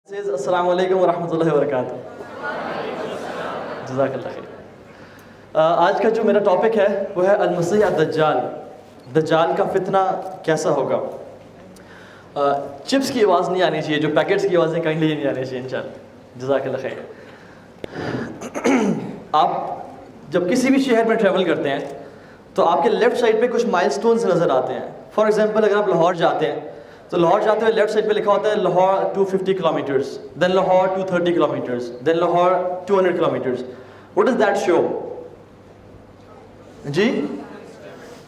السلام علیکم ورحمۃ اللہ وبرکاتہ. جزاک اللہ خیر. آج کا جو میرا ٹاپک ہے وہ ہے المسیح الدجال. دجال کا فتنہ کیسا ہوگا. چپس کی آواز نہیں آنی چاہیے, جو پیکٹس کی آوازیں کہیں نہیں آنی چاہیے انشاءاللہ. جزاک اللہ خیر. آپ جب کسی بھی شہر میں ٹریول کرتے ہیں تو آپ کے لیفٹ سائڈ پہ کچھ مائل سٹونز نظر آتے ہیں. فار ایگزامپل اگر آپ لاہور جاتے ہیں تو لاہور جاتے ہوئے لیفٹ سائڈ پہ لکھا ہوتا ہے Lahore 250 kilometres, then Lahore 230 kilometres, then Lahore 200 kilometres. What does that show? جی,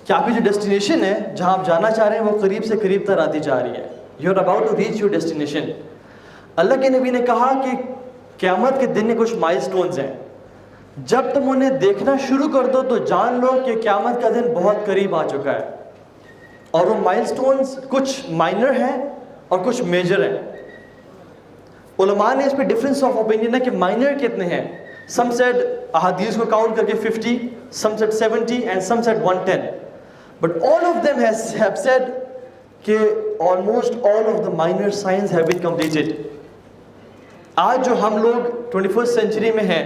کہ آپ کی جو ڈیسٹینیشن ہے جہاں آپ جانا چاہ رہے ہیں وہ قریب سے قریب تر آتی جا رہی ہے. You are about to reach your destination. اللہ کے نبی نے کہا کہ قیامت کے دن میں کچھ مائل سٹونز ہیں, جب تم انہیں دیکھنا شروع کر دو تو جان لو کہ قیامت کا دن بہت قریب آ چکا ہے. اور وہ مائل سٹونز کچھ مائنر ہیں اور کچھ میجر ہیں. علماء نے اس پہ ڈفرینس آف اوپینین ہے کہ مائنر کتنے ہیں. سم سیڈ احادیث کو کاؤنٹ کر کے 50, some said 70 and some said 110. But all of them have said کہ almost all of the minor signs have been completed. آج جو ہم لوگ 21st سینچری میں ہیں,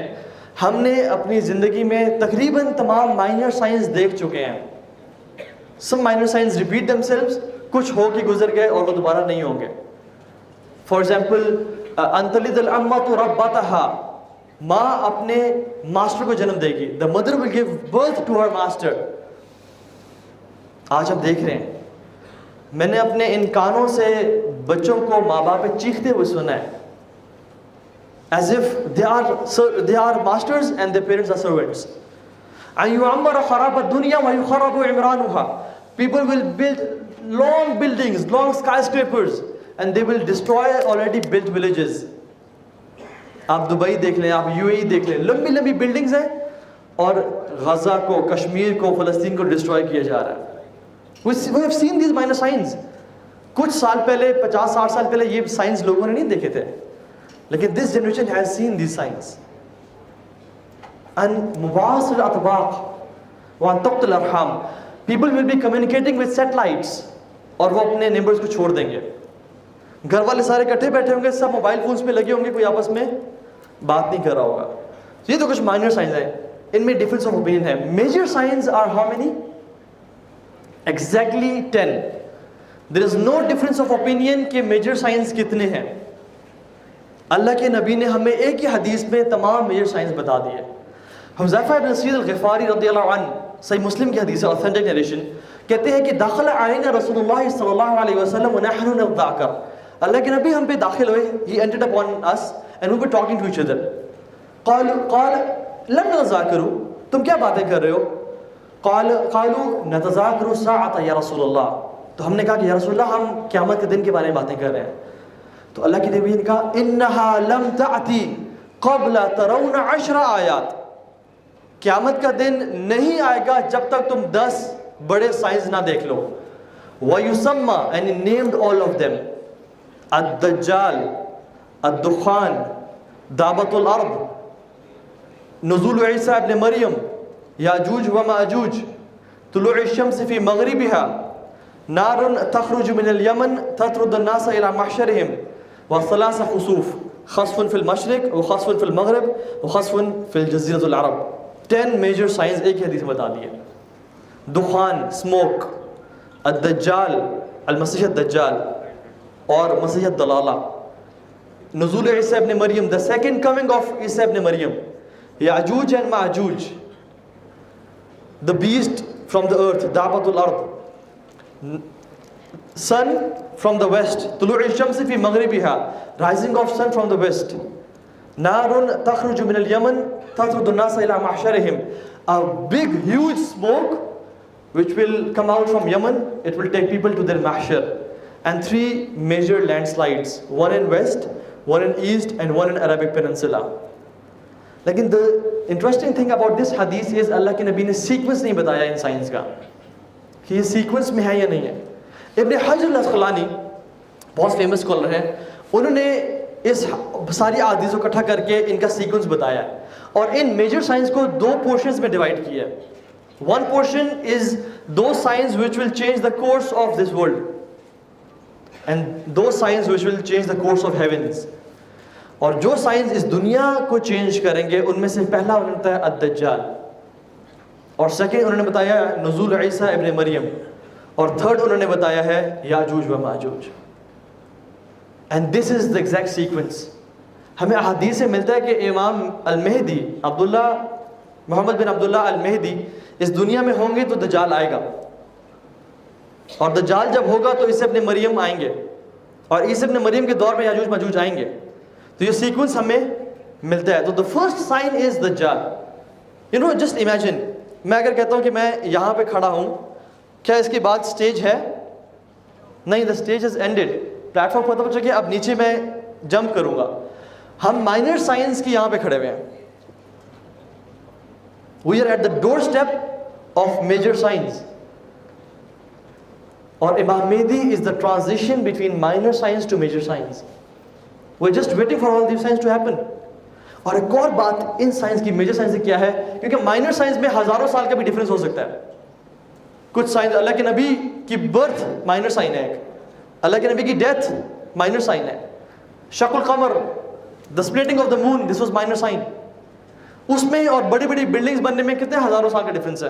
ہم نے اپنی زندگی میں تقریباً تمام مائنر سائنس دیکھ چکے ہیں. Some minor signs repeat themselves, کچھ ہو کے گزر گئے اور وہ دوبارہ نہیں ہوں گے. For example, أَن تَلِدَ الْأَمَّةُ رَبَّتَهَا, ماں اپنے ماسٹر کو جنم دے گی. The mother will give birth to her master. آج ہم دیکھ رہے ہیں, میں نے اپنے ان کانوں سے بچوں کو ماں باپ پہ چیختے ہوئے سنا ہے, as if they are masters and their parents are servants. أَن يُعَمَّرَ خَرَابَ الدُّنْيَا وَيُخَرَّبُ عِمْرَانُهَا. People will build long buildings, long skyscrapers, and they will destroy already built villages. آپ دبئی دیکھ لیں, آپ یو اے ای دیکھ لیں, لمبی لمبی بلڈنگز ہیں اور غزہ کو, کشمیر کو, فلسطین کو ڈسٹروائے کیا جا رہا ہے. We have seen these minor signs. کچھ سال پہلے, 50-60 سال پہلے یہ سائنس لوگوں نے نہیں دیکھے تھے, لیکن this generation has seen these signs. And مواصل الاطباق one تقطع الارحام. People will be communicating with satellites, اور وہ اپنے نیبرز کو چھوڑ دیں گے. گھر والے سارے کٹھے بیٹھے ہوں گے, سب موبائل فونز پہ لگے ہوں گے, کوئی آپس میں بات نہیں کر رہا ہوگا. یہ تو کچھ مائنر سائنس ہیں, ان میں ڈفرینس آف اوپینین ہے. Major science are how many? Exactly 10. There is no difference of opinion کہ میجر سائنس کتنے ہیں. اللہ کے نبی نے ہمیں ایک ہی حدیث میں تمام میجر سائنس بتا دیے. حذیفہ بن اسید الغفاری رضی اللہ عنہ, صحیح مسلم کی حدیث ہے, اوتھینٹک نیریشن, کہتے ہیں کہ داخل علینا رسول اللہ صلی اللہ علیہ وسلم ونحن نذاکر. اللہ کے نبی ہم پہ داخل ہوئے, he entered upon us and we were talking to each other. قال لم نذاکروا, تم کیا باتیں کر رہے ہو؟ قالوا نتذاکر الساعۃ یا رسول اللہ. تو ہم نے کہا کہ یا رسول اللہ ہم قیامت کے دن کے بارے میں باتیں کر رہے ہیں. تو اللہ کے نبی نے کہا انها لم تأتی قبل ترون 10 آیات. قیامت کا دن نہیں آئے گا جب تک تم 10 بڑے سائنس نہ دیکھ لو. وَيُسَمَّى, and he named all of them, الدجال, الدخان, دابت الارض, نزول عیسی ابن مریم, یاجوج و ماجوج, طلوع الشمس فی مغربها, نار تخرج من الیمن تطرد الناس الى محشرهم, وثلاث خسوف, خسف فی المشرق وخسف فی المغرب وخسف فی الجزیرۃ العرب. 10 میجر سائنس ایک ہی حدیث میں بتا دیے. دخان, سموک, الدجال, المسیح الدجال, اور مسیح الدلالہ, نزول عیسی ابن مریم, the second coming of عیسی ابن مریم, یاجوج and Majuj, the beast from the earth, دابت الارض, sun from the west, طلوع الشمس فی مغربها, rising of sun from the west, نار تخرج من اليمن تطرد الناس الى محشرهم, a big huge smoke which will come out from Yemen, it will take people to their mahshar. And 3 major landslides, one in west, one in east, and one in Arabic Peninsula. لیکن the interesting thing about this hadith is اللہ کے نبی نے sequence نہیں بتایا ان science کا کہ یہ sequence میں ہے یا نہیں ہے. ابن حجر الاسقلانی بہت فیمس اسکالر ہیں, انہوں نے اس ساری احادیث کو اکٹھا کر کے ان کا سیکوینس بتایا ہے, اور ان میجر سائنس کو 2 پورشنز میں ڈیوائڈ کیا ہے. One portion is those signs which will change the course of this world, and those signs which will change the course of heavens. اور جو سائنس اس دنیا کو چینج کریں گے ان میں سے پہلا انہوں نے بتایا الدجال، اور سیکنڈ انہوں نے بتایا نزول عیسیٰ ابن مریم، اور تھرڈ انہوں نے بتایا ہے یاجوج و ماجوج. And this is the exact sequence. ہمیں احادیث سے ملتا ہے کہ امام المہدی عبداللہ محمد بن عبداللہ المہدی اس دنیا میں ہوں گے تو دجال آئے گا، اور دجال جب ہوگا تو عیسیٰ ابن مریم آئیں گے، اور عیسیٰ ابن مریم کے دور میں یاجوج ماجوج آئیں گے. تو یہ سیکوینس ہمیں ملتا ہے. تو the first sign is دجال. You know, just imagine, میں اگر کہتا ہوں کہ میں یہاں پہ کھڑا ہوں، کیا اس کے بعد سٹیج ہے؟ نہیں، the stage has ended. Plate form ختم ہو چکے، اب نیچے میں جمپ کروں گا. ہم مائنر سائنس کی یہاں پہ کھڑے ہوئے ہیں. We are at the doorstep of major science. اور امام مہدی is the transition between minor science to major science. We're just waiting for all these science to happen. اور ایک اور بات ان سائنس کی میجر سائنس سے کیا ہے، کیونکہ مائنر سائنس میں ہزاروں سال کا بھی ڈفرینس ہو سکتا ہے. کچھ سائنس، اللہ کے نبی کی برتھ مائنر سائن ہے، اللہ کے نبی کی ڈیتھ مائنر سائن ہے. شق القمر، the splitting of the moon, this was minor sign. اس میں اور بڑی بڑی بلڈنگز بننے میں کتنے ہزاروں سال کا ڈفرینس ہے.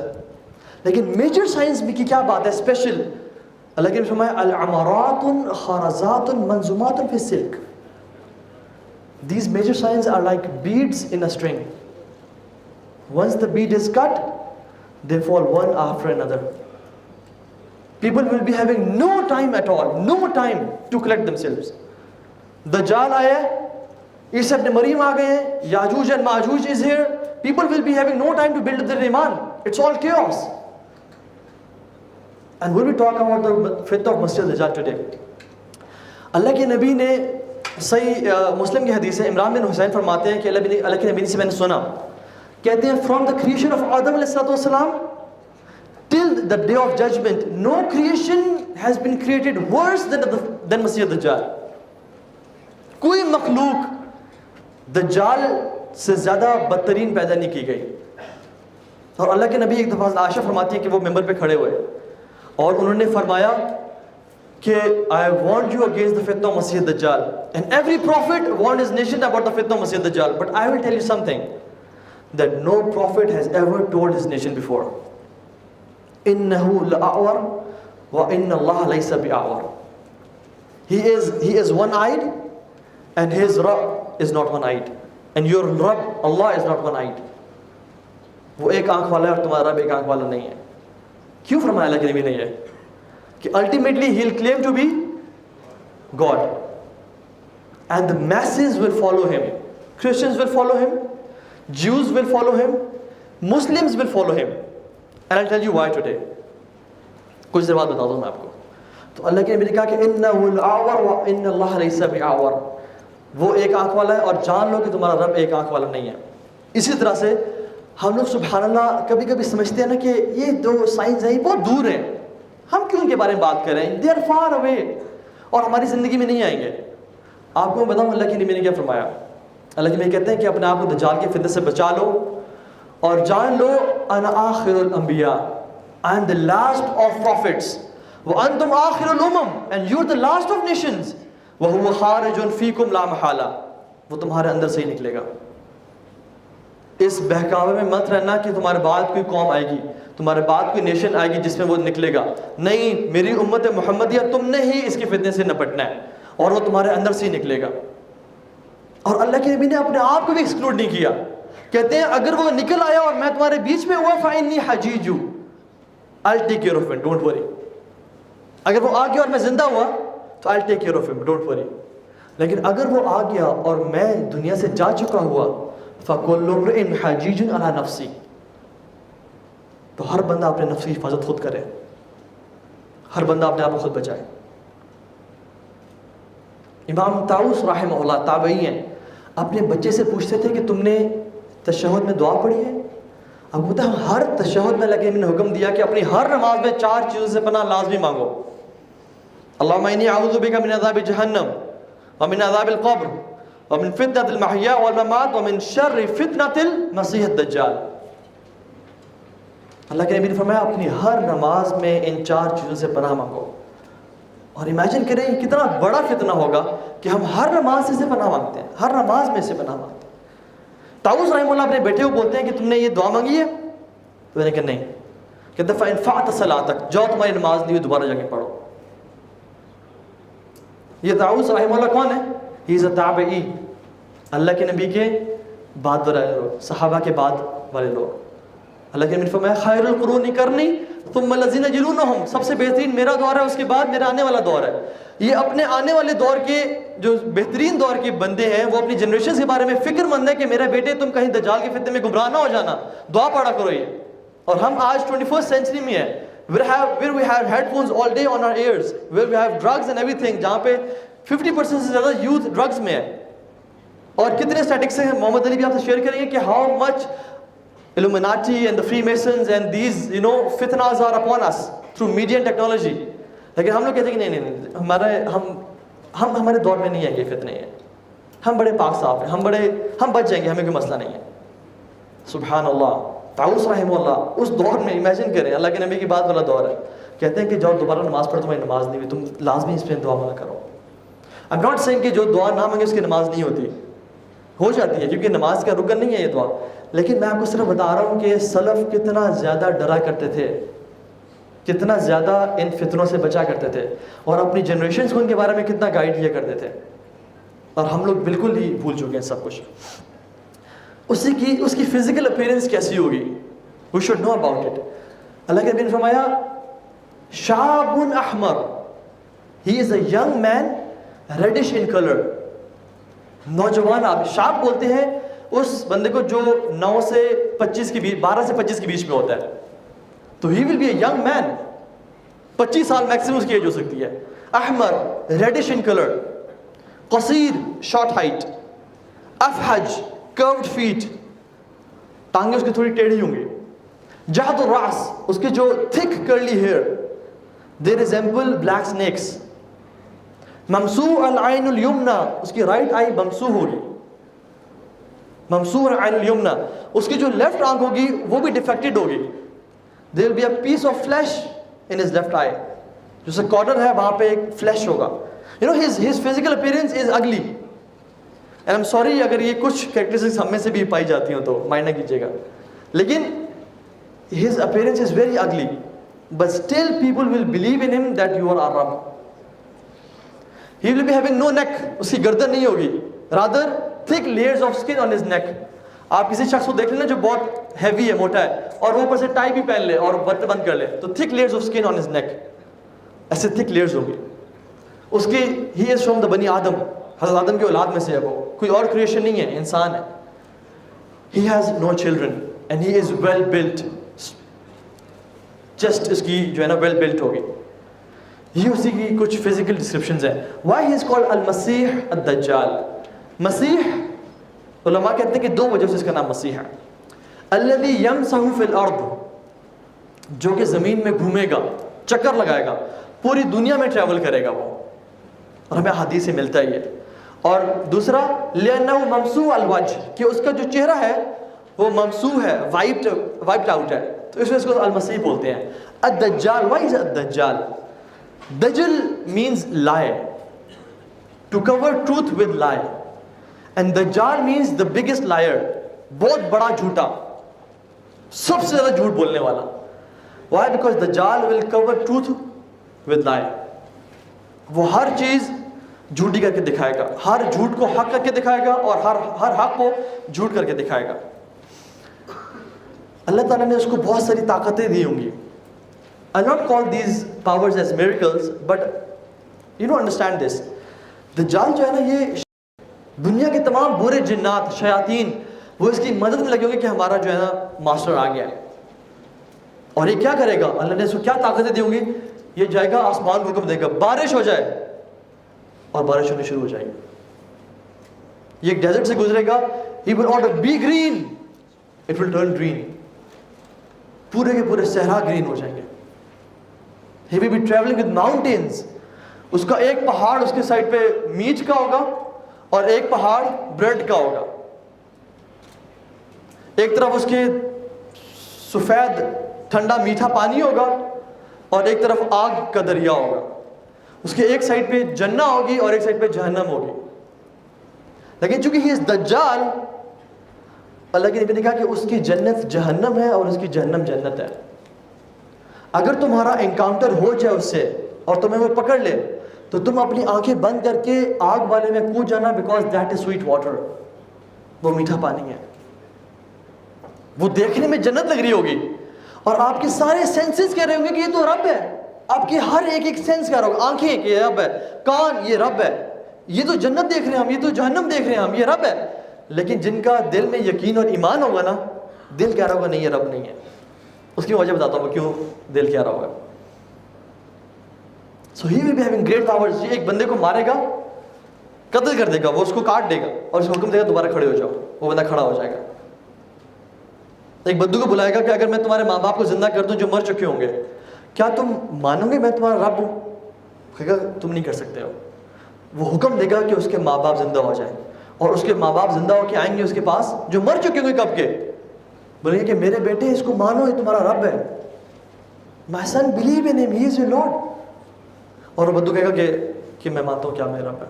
لیکن میجر سائنس میں کی کیا بات ہے اسپیشل؟ اللہ کے نبی فرمایا العمارات خارزات منظومات فی السلک. These major signs are like beads in a string. Once the bead is cut, they fall one after another. People will be having no time at all, no time to collect themselves. Dajjal aaya hai, Isa ibn Maryam aa gaye hain, Yajuj and Majuj is here. People will be having no time to build their iman. It's all chaos. And we'll be talking about the fitna of Masih Dajjal today. اللہ کے نبی نے صحیح مسلم کی حدیث ہے، عمران بن حسین فرماتے ہیں کہ اللہ کے نبی سے میں نے سنا، کہتے ہیں فرام دا کریشن آف آدم علیہ السلام till the day of judgement no creation has been created worse than مسیح دجال. کوئی مخلوق دجال سے زیادہ بدترین پیدا نہیں کی گئی. اور اللہ کے نبی ایک دفعہ عائشہ فرماتی ہیں کہ وہ ممبر پہ کھڑے ہوئے اور انہوں نے فرمایا کہ I warned you against the fitna of Masih Dajjal, and every prophet warned his nation about the fitna of Masih Dajjal, but I will tell you something that no prophet has ever told his nation before. إِنَّهُ لَأَعْوَرْ وَإِنَّ اللَّهَ لَيْسَ بِأَعْوَرْ. He is one-eyed and his Rabb is not one-eyed, and your Rabb Allah is not one-eyed. وہ ایک آنکھ والا ہے اور تمہارا رب ایک آنکھ والا نہیں ہے. کیوں فرمایا اللہ کے نبی نے یہ کہ ultimately he'll claim to be God and the masses will follow him. Christians will follow him, Jews will follow him, Muslims will follow him, and I'll tell you why today. کچھ دیر بعد بتا دوں میں آپ کو. تو اللہ کے نبی نے کہا کہ إِنَّهُ الْأَعْوَرُ وَإِنَّ اللَّهَ لَيْسَ بِأَعْوَرُ. وہ ایک آنکھ والا ہے اور جان لو کہ تمہارا رب ایک آنکھ والا نہیں ہے. اسی طرح سے ہم لوگ سبحان اللہ کبھی کبھی سمجھتے ہیں نا کہ یہ دو سائنس ہیں یہ بہت دور ہیں، ہم کیوں ان کے بارے میں بات کر رہے ہیں؟ دے آر فار اوے اور ہماری زندگی میں نہیں آئیں گے. آپ کو میں بتاؤں اللہ کے نبی نے کیا فرمایا. اللہ کے نبی کہتے ہیں کہ اپنے آپ کو دجال کے فتنہ سے بچا لو اور جان لو انا آخر الانبیاء, I am the last of prophets, وانتم آخر الامم, and you are the last of nations, وهو خارج فیکم لا محالہ, وہ تمہارے اندر سے ہی نکلے گا. اس بہکاوے میں مت رہنا کہ تمہارے بعد کوئی قوم آئے گی, تمہارے بعد کوئی نیشن آئے گی جس میں وہ نکلے گا. نہیں, میری امت محمدیہ تم نے ہی اس کے فتنے سے نپٹنا ہے اور وہ تمہارے اندر سے ہی نکلے گا. اور اللہ کے نبی نے اپنے آپ کو بھی ایکسکلوڈ نہیں کیا. کہتے ہیں اگر وہ نکل آیا اور میں تمہارے بیچ میں ہوا فَإِنِّي حَجِيجُ, I'll take care of it, don't worry. اگر وہ آ گیا اور میں زندہ ہوا تو I'll take care of him, don't worry. لیکن اگر وہ آ گیا اور میں دنیا سے جا چکا ہوا فَكُلُّ امْرِئٍ حَجِيجٌ عَلَى نَفْسِهِ, تو ہر بندہ اپنے نفس کی حفاظت خود کرے, ہر بندہ اپنے آپ کو خود بچائے. امام طاؤس رحمہ اللہ تابعی ہیں, اپنے بچے سے پوچھتے تھے کہ تم نے تشہد میں دعا پڑھی ہے؟ اب ہوتا ہے ہر تشہد میں لگے نے حکم دیا کہ اپنی ہر نماز میں 4 چیزوں سے پناہ لازمی مانگو. اللہم انی اعوذ بک من عذاب جہنم ومن عذاب القبر ومن فتنة المحیا والممات ومن شر فتنة المسیح الدجال. اللہ کے نبی نے فرمایا اپنی ہر نماز میں ان 4 چیزوں سے پناہ مانگو. اور امیجن کریں کتنا بڑا فتنہ ہوگا کہ ہم ہر نماز سے پناہ مانگتے ہیں، ہر نماز میں سے پناہ مانگتے ہیں۔ طاؤس رحمہ اللہ اپنے بیٹے کو بولتے ہیں کہ تم نے یہ دعا مانگی ہے؟ تو میں نے کہا نہیں۔ کہتے فَإِنْ فَعْتَ صَلَاتَكَ، جاؤ تمہاری نماز نہیں ہوئی دوبارہ جا کے پڑھو۔ یہ طاؤس رحمہ اللہ کون ہے؟ ہی از اے تابعی، اللہ کے نبی کے بعد والے لوگ، صحابہ کے بعد والے لوگ۔ اللہ کے نبی نے فرمایا خیر القرون قرنی ثم الذین یلونہم، سب سے بہترین میرا دور ہے، اس کے بعد میرا آنے والا دور ہے۔ یہ اپنے آنے والے دور کے جو بہترین دور کے بندے ہیں وہ اپنی جنریشن کے بارے میں فکر مند ہے کہ میرے بیٹے تم کہیں دجال کے فتنے میں گمراہ نہ ہو جانا، دعا پڑھا کرو یہ۔ اور ہم آج 21st سینچری میں ہیں، where we have headphones all day on our ears, where we have drugs and everything، جہاں پہ 50% سے زیادہ یوتھ ڈرگز میں ہے۔ اور کتنے اسٹیٹکس ہیں محمد علی بھی آپ سے شیئر کریں گے کہ how much Illuminati and the Freemasons and these fitnas are upon us through media and technology۔ لیکن ہم لوگ کہتے ہیں کہ نہیں، ہمارے دور میں نہیں ہے یہ فتنے ہیں، ہم بڑے پاک صاف ہیں، ہم بچ جائیں گے، ہمیں کوئی مسئلہ نہیں ہے۔ سبحان اللہ۔ طاؤس رحمہ اللہ اس دور میں امیجن کریں، اللہ کے نبی کی بات والا دور ہے، کہتے ہیں کہ جاؤ دوبارہ نماز پڑھو، تمہاری نماز نہیں ہوئی، تم لازمی اس پہ دعا مانگا کرو۔ I'm not saying کہ جو دعا نہ مانگے اس کی نماز نہیں ہوتی، ہو جاتی ہے، کیونکہ نماز کا رکن نہیں ہے یہ دعا۔ لیکن میں آپ کو صرف بتا رہا ہوں کہ سلف کتنا زیادہ ڈرا کرتے تھے، کتنا زیادہ ان فتنوں سے بچا کرتے تھے، اور اپنی جنریشنز کو ان کے بارے میں کتنا گائیڈ کیا کرتے تھے، اور ہم لوگ بالکل ہی بھول چکے ہیں سب کچھ۔ اس کی فزیکل اپیرنس کیسی ہوگی، we should know about it۔ اللہ کے نبی نے فرمایا شاب احمر، he is a young man reddish in color، نوجوان آپ شاب بولتے ہیں اس بندے کو جو 9 سے 25 کے بیچ، 12 سے 25 کے بیچ میں ہوتا ہے، تو he will be a young man، 25 سال میکسیمم اس کی ایج ہو سکتی ہے۔ احمر reddish in color، قصیر short height، افحج curved feet، ٹانگیں اس کی تھوڑی ٹیڑھی ہوں گی، جہد الراس، اس کے جو thick curly hair، they resemble black snakes، ممسوح العین الیمنا، اس کی رائٹ آئی ممسوح ہوگی، ممسوح العین الیمنا، اس کی جو لیفٹ آنکھ ہوگی وہ بھی ڈیفیکٹڈ ہوگی، there will be a piece of flesh in his left eye، جو سے کارنر ہے وہاں پہ ایک فلیش ہوگا۔ his physical appearance is ugly and I'm sorry اگر یہ کچھ کریکٹرسٹکس ہم میں سے بھی پائی جاتی ہوں تو مائنڈ نہ کیجیے گا، لیکن his appearance is very ugly but still people will believe in him that you are our Rabb۔ He will be having no neck، اس کی گردن نہیں ہوگی، rather thick layers of skin on his neck۔ آپ کسی شخص کو دیکھ لیں نا جو بہت ہیوی ہے، موٹا ہے، اور وہ اوپر سے ٹائی بھی پہن لے اور بٹن بند کر لے، تو thick layers of skin on his neck، ایسے thick layers ہوگی اس کی۔ he is from the بنی آدم، حضرت آدم کی اولاد میں سے ہے، وہ کوئی اور کریشن نہیں ہے، انسان ہے۔ he has no children and he is well built، chest اس کی جو ہے نا ویل بلٹ ہوگی۔ یہ اسی کی کچھ فزیکل ڈسکرپشنز ہیں۔ وائی ہی از کالڈ المسیح الدجال۔ مسیح علماء کہتے ہیں کہ 2 وجہ سے اس کا نام مسیح ہے۔ الذی یمسح فی الارض، جو کہ زمین میں گھومے گا، چکر لگائے گا، پوری دنیا میں ٹریول کرے گا وہ، اور ہمیں حدیث سے ملتا ہی ہے۔ اور دوسرا لأنہ ممسوح الوجہ، کہ اس کا جو چہرہ ہے وہ ممسوح ہے، وائپڈ آؤٹ ہے، تو اس وجہ سے اس کو المسیح بولتے ہیں۔ الدجال، وائی از الدجال؟ دجل means lie، to cover truth with lie، and dajjal means the biggest liar، بہت بڑا جھوٹا، سب سے زیادہ جھوٹ بولنے والا۔ why؟ because dajjal will cover truth with lie، وہ ہر چیز جھوٹی کر کے دکھائے گا، ہر جھوٹ کو حق کر کے دکھائے گا، اور ہر حق کو جھوٹ کر کے دکھائے گا۔ اللہ تعالیٰ نے اس کو بہت ساری طاقتیں دی ہوں گی۔ I'll not call these powers as miracles, but understand this۔ دجال جو ہے نا، یہ دنیا کے تمام برے جنات، شیاطین، وہ اس کی مدد میں لگے ہوں گے کہ ہمارا جو ہے نا ماسٹر آ گیا ہے۔ اور یہ کیا کرے گا؟ اللہ نے اس کو کیا طاقتیں دی ہوں گی؟ یہ جائے گا آسمان کو حکم دے گا بارش ہو جائے، اور بارش ہونی شروع ہو جائے گی۔ یہ ڈیزرٹ سے گزرے گا، he will order be green، it will turn green، پورے کے پورے صحرا گرین ہو جائیں گے۔ he will be traveling with mountains، اس کا ایک پہاڑ اس کے سائڈ پہ میٹ کا ہوگا اور ایک پہاڑ بریڈ کا ہوگا، ایک طرف اس کے سفید ٹھنڈا میٹھا پانی ہوگا اور ایک طرف آگ کا دریا ہوگا۔ اس کے ایک سائڈ پہ جنہ ہوگی اور ایک سائڈ پہ جہنم ہوگی. لیکن چونکہ ہی از دجال، اللہ کے نبی نے کہا کہ اس کی جنت جہنم ہے اور اس کی جہنم جنت ہے. اگر تمہارا انکاؤنٹر ہو جائے اس سے اور تمہیں وہ پکڑ لے تو تم اپنی آنکھیں بند کر کے آگ والے میں کود جانا، because that is sweet water, وہ میٹھا پانی ہے. وہ دیکھنے میں جنت لگ رہی ہوگی اور آپ کے سارے سینسز کہہ رہے ہوں گے کہ یہ تو رب ہے. آپ کی ہر ایک سینس کہہ رہا ہوگا، آنکھیں کہ یہ رب ہے، کان یہ رب ہے، یہ تو جنت دیکھ رہے ہیں ہم، یہ تو جہنم دیکھ رہے ہیں ہم، یہ رب ہے. لیکن جن کا دل میں یقین اور ایمان ہوگا نا، دل کہہ رہا ہوگا نہیں یہ رب نہیں ہے. اس کی وجہ بتاتا ہوں کیوں دل کہہ رہا ہوگا. So he will be having great powers. یہ ایک بندے کو مارے گا، قتل کر دے گا، وہ اس کو کاٹ دے گا اور اس کو حکم دے گا دوبارہ کھڑے ہو جاؤ، وہ بندہ کھڑا ہو جائے گا. ایک بدو کو بلائے گا کہ اگر میں تمہارے ماں باپ کو زندہ کر دوں جو مر چکے ہوں گے، کیا تم مانو گے میں تمہارا رب ہوں؟ کہے گا تم نہیں کر سکتے ہو. وہ حکم دے گا کہ اس کے ماں باپ زندہ ہو جائیں اور اس کے ماں باپ زندہ ہو کے آئیں گے اس کے پاس جو مر چکے ہوں گے کب کے، بولیں گے کہ میرے بیٹے اس کو مانو، یہ تمہارا رب ہے. My son, believe in him, he is your Lord. اور وہ بدو کہے گا کہ میں مانتا ہوں کیا میرا رب ہے.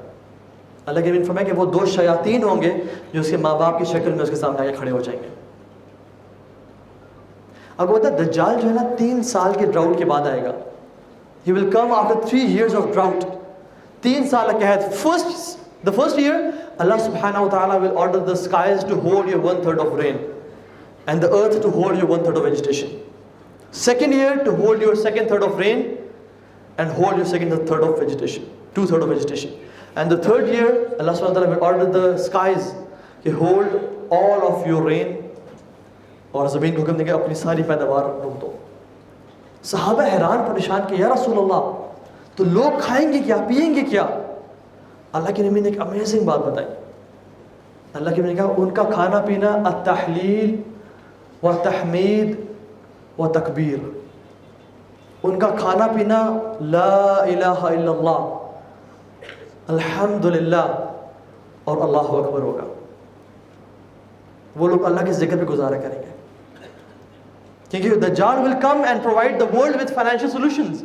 اللہ کے نبی فرمایا کہ وہ 2 شیاطین ہوں گے جو اس کے ماں باپ کی شکل میں اس کے سامنے آ کے کھڑے ہو جائیں گے. آپ کو پتا ہے دجال جو ہے نا 3 سال کے ڈراؤٹ کے بعد آئے گا. He will come after 3 years of drought. 3 سال کا قحط. The first year, Allah subhanahu wa ta'ala will order the skies to hold your 1/3 of rain and the earth to hold your 1/3 of vegetation. Second year to hold your 2/3 of rain and hold your 2/3 of vegetation, 2/3 of vegetation. And the third year, Allah subhanahu wa ta'ala will order the skies to hold all of your rain. اور زمین کو حکم دیں گے اپنی ساری پیداوار روک دو. صحابہ حیران پریشان کہ یا رسول اللہ تو لوگ کھائیں گے کیا، پیئیں گے کیا؟ اللہ کے نبی نے ایک امیزنگ بات بتائی. اللہ کے نبی نے کہا ان کا کھانا پینا التحلیل و تحمید و تکبیر. ان کا کھانا پینا لا الہ الا اللہ، الحمدللہ اور اللہ اکبر ہوگا. وہ لوگ اللہ کے ذکر پہ گزارا کریں گے کیونکہ دجال will come and provide the world with financial solutions.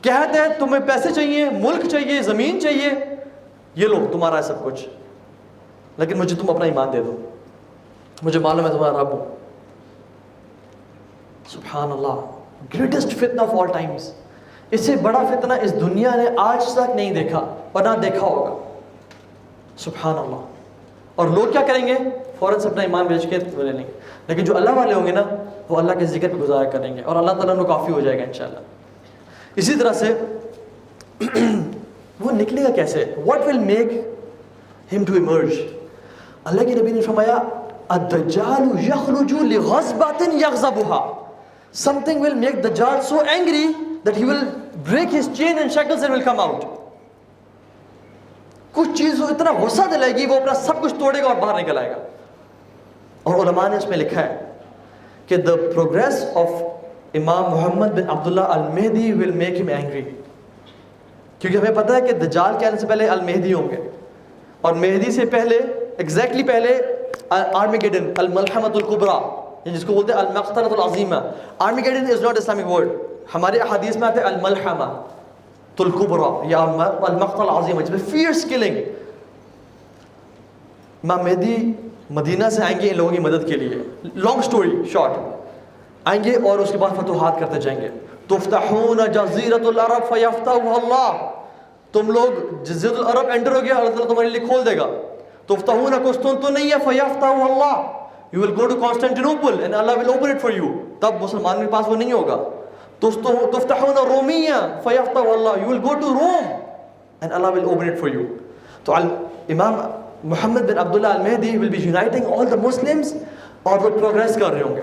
کہتے ہیں تمہیں پیسے چاہیے، ملک چاہیے، زمین چاہیے، یہ لو تمہارا ہے سب کچھ، لیکن مجھے تم اپنا ایمان دے دو، مجھے معلوم ہے تمہارا رب ہوں. سبحان اللہ، گریٹسٹ فتنہ آف آل ٹائمز. اس سے بڑا فتنہ اس دنیا نے آج تک نہیں دیکھا اور نہ دیکھا ہوگا. سبحان اللہ. اور لوگ کیا کریں گے؟ فوراً سے اپنا ایمان بیچ کے لے لیں گے. لیکن جو اللہ والے ہوں گے نا وہ اللہ کے ذکر پہ گزارا کریں گے اور اللہ تعالیٰ کو کافی ہو جائے گا انشاءاللہ. اسی طرح سے وہ نکلے گا کیسے؟ What will make him to emerge? اللہ کے نبی نے فرمایا الدجال یخرج لغضبۃ یغضبها. Something will make Dajjal so angry that he will break his chain and shackles and will come out. کچھ چیز وہ اتنا غصہ دلائے گی وہ اپنا سب کچھ توڑے گا اور باہر نکل آئے گا. اور علماء نے اس میں لکھا ہے کہ the progress of امام محمد بن عبداللہ المہدی will make him angry. کیونکہ ہمیں پتہ ہے کہ دجال کے آنے سے پہلے المہدی ہوں گے اور مہدی سے پہلے ایگزیکٹلی پہلے آرمیگیڈن الملحمۃ الکبریٰ جس کو بولتے ہیں المقتلۃ العظیمہ. آرمیگیڈن از ناٹ اسلامک ورڈ. ہمارے احادیث میں آتے ہیں الملحمہ الکبریٰ یا المقتل العظیمہ جس میں فیئرس کلنگ. امام مہدی مدینہ سے آئیں گے ان لوگوں کی مدد کے لیے. لانگ سٹوری شارٹ، آئیں گے اور اس کے بعد فتوحات کرتے جائیں گے. تفتحون جزیرۃ العرب فیفتحها اللہ. تم لوگ جزیرۃ العرب انٹر ہو گیا، اللہ تعالیٰ تمہارے لیے کھول دے گا. تفتحون قسطنطنیہ فیفتحها اللہ. You will go to Constantinople and Allah will open it for you. تب مسلمان کے پاس وہ نہیں ہوگا. تفتحون رومیہ فیفتحها اللہ. You will go to Rome and Allah will open it for you. تو امام محمد بن عبداللہ المہدی will be uniting all the Muslims اور وہ پروگریس کر رہے ہوں گے.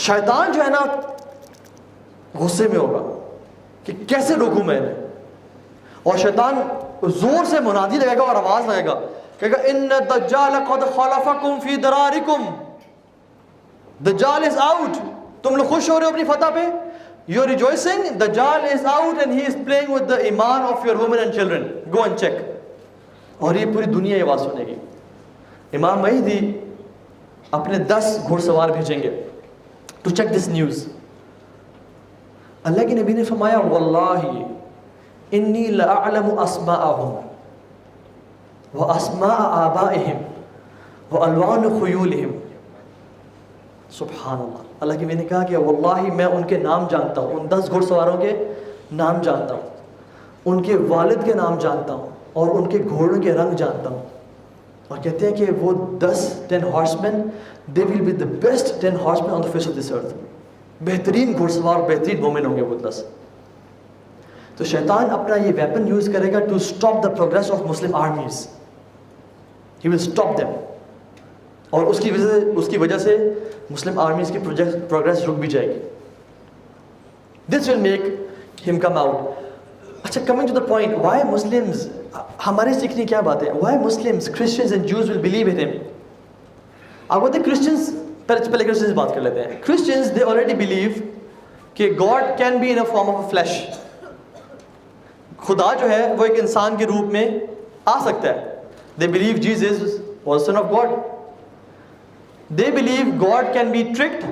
شیطان جو ہے نا غصے میں ہوگا کہ کیسے روکوں میں نے، اور شیطان زور سے منادی لگے گا اور آواز لگے گا کہ ان الدجال قد خلفکم فی درارکم. دجال از آؤٹ. تم لوگ خوش ہو رہے ہو اپنی فتح پہ؟ You are rejoicing. دجال is out and he is playing with the ایمان of your women and children. Go and check. اور یہ پوری دنیا یہ آواز سنے گی. امام مہدی اپنے 10 گھوڑ سوار بھیجیں گے ٹو چیک دس نیوز. اللہ کے نبی نے فرمایا واللہ انی لأعلم اسماءہم واسماء آبائہم والوان خیولہم. سبحان اللہ. اللہ کی میں نے کہا کہ واللہ میں ان کے نام جانتا ہوں, ان 10 گھڑ سواروں کے نام جانتا ہوں, ان کے والد کے نام جانتا ہوں, اور ان کے گھوڑوں کے رنگ جانتا ہوں. اور کہتے ہیں کہ وہ 10 ہارسمین, they will be the best 10 horsemen on the face of this earth. بہترین گھڑ سوار, بہترین مومن ہوں گے وہ 10. تو شیطان اپنا یہ ویپن یوز کرے گا to stop the progress of Muslim armies. He will stop them. اور اس کی وجہ سے مسلم آرمیز کی پروگریس رک بھی جائے گی. This will make him come out. اچھا, coming to the point, why Muslims, ہمارے سیکھنے کیا بات ہے, why Muslims, Christians and Jews will believe in him. آپ بولتے ہیں Christians, پہلے Christians بات کر لیتے ہیں. Christians, they already believe کہ God can be in a form of a flesh. خدا جو ہے وہ ایک انسان کے روپ میں آ سکتا ہے. They believe Jesus was the Son of God. They believe God can be tricked,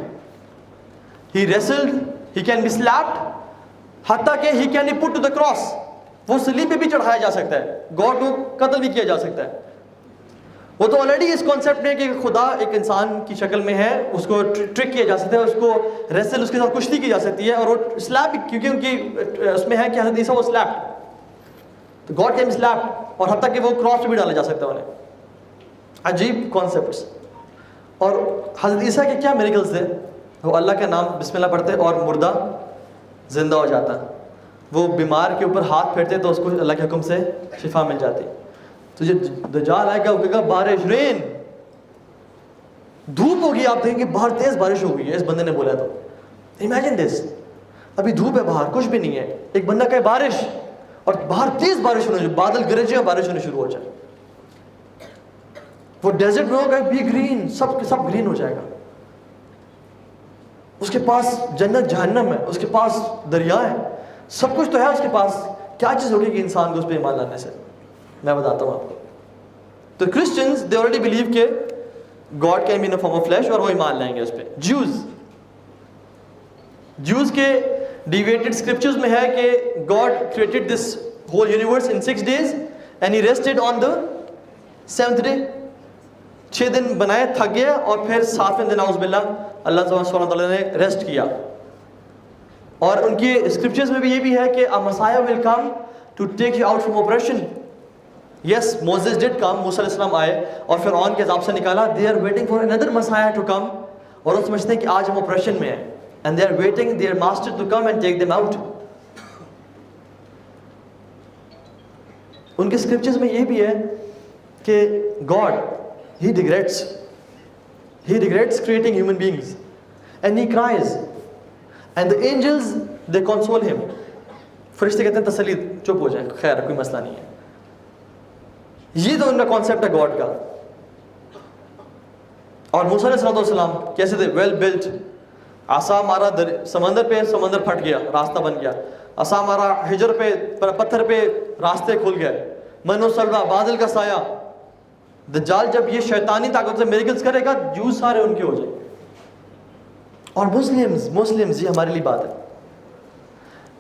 he wrestled, he can be slapped, حتیٰ کہ he can be put to the cross. وہ صلیب پہ بھی چڑھایا جا سکتا ہے, گاڈ کو قتل بھی کیا جا سکتا ہے. وہ تو آلریڈی اس کانسیپٹ میں کہ خدا ایک انسان کی شکل میں ہے, اس کو ٹرک کیا جا سکتا ہے, اس کو ریسل, اس کے ساتھ کشتی کی جا سکتی ہے, اور وہ سلیپ, کیونکہ ان کی اس میں ہے کہ حضرت عیسیٰ وہ سلیپڈ, تو گاڈ کین بی سلیپڈ, اور حتیٰ کہ وہ کراس پہ بھی ڈالا جا سکتا ہے انہیں. عجیب کانسیپٹس. اور حضرت عیسیٰ کے کیا میریکلز تھے, وہ اللہ کا نام بسم اللہ پڑھتے اور مردہ زندہ ہو جاتا, وہ بیمار کے اوپر ہاتھ پھیرتے تو اس کو اللہ کے حکم سے شفا مل جاتی. تو جب دجال آئے گا وہ کہے گا بارش, رین, دھوپ ہوگی, آپ دیکھیں گے باہر تیز بارش ہو گئی ہے, اس بندے نے بولا. تو امیجن دس, ابھی دھوپ ہے باہر, کچھ بھی نہیں ہے, ایک بندہ کہے بارش, اور باہر تیز بارش ہونے, بادل گرجے اور بارش ہونے شروع ہو جائے. وہ ڈیزرٹ میں ہوگا, بی گرین, سب گرین ہو جائے گا. اس کے پاس جنت جہنم ہے, اس کے پاس دریا ہے, سب کچھ تو ہے اس کے پاس. کیا چیز ہوگی کہ انسان کو اس پہ ایمان لانے سے, میں بتاتا ہوں آپ کو. تو کرسچنز دے آلریڈی بلیو کہ God can be in form of flesh, اور وہ ایمان لائیں گے اس پہ. جوز کے ڈیویٹڈ اسکرپچرز میں ہے کہ God created this whole universe in 6 days and he rested on the 7th day. 6 دن بنائے, تھک گیا, اور پھر 7ویں دن اعوذ باللہ اللہ سبحانہ وتعالیٰ نے ریسٹ کیا. اور ان کی اسکرپچرز میں بھی یہ بھی ہے کہ a Messiah will come to take you out from oppression. Yes, Moses did come, موسیٰ علیہ السلام آئے اور فرعون کے عذاب سے نکالا. They are waiting for another Messiah to come, اور وہ سمجھتے ہیں کہ آج ہم oppression میں ہیں, and they are waiting their master to come and take them out. ان کے اسکرپچرز میں یہ بھی ہے کہ God, He regrets creating human beings, and he cries, and the angels they console him. فرشتے کہتے ہیں تسلی, چپ ہو جائے, خیر کوئی مسئلہ نہیں ہے. یہ تو ان کا کانسیپٹ ہے گاڈ کا. اور موسیٰ علیہ السلام کیسے تھے, ویل بلٹ, عصا مارا سمندر پہ, سمندر پھٹ گیا, راستہ بن گیا. عصا مارا حجر پہ, پتھر پہ راستے کھل گئے. من و سلوہ, بادل کا سایہ. دجال جب یہ شیطانی طاقت سے میریکلز کرے گا, جوز سارے ان کے ہو جائیں. اور مسلمز یہ ہمارے لیے بات ہے.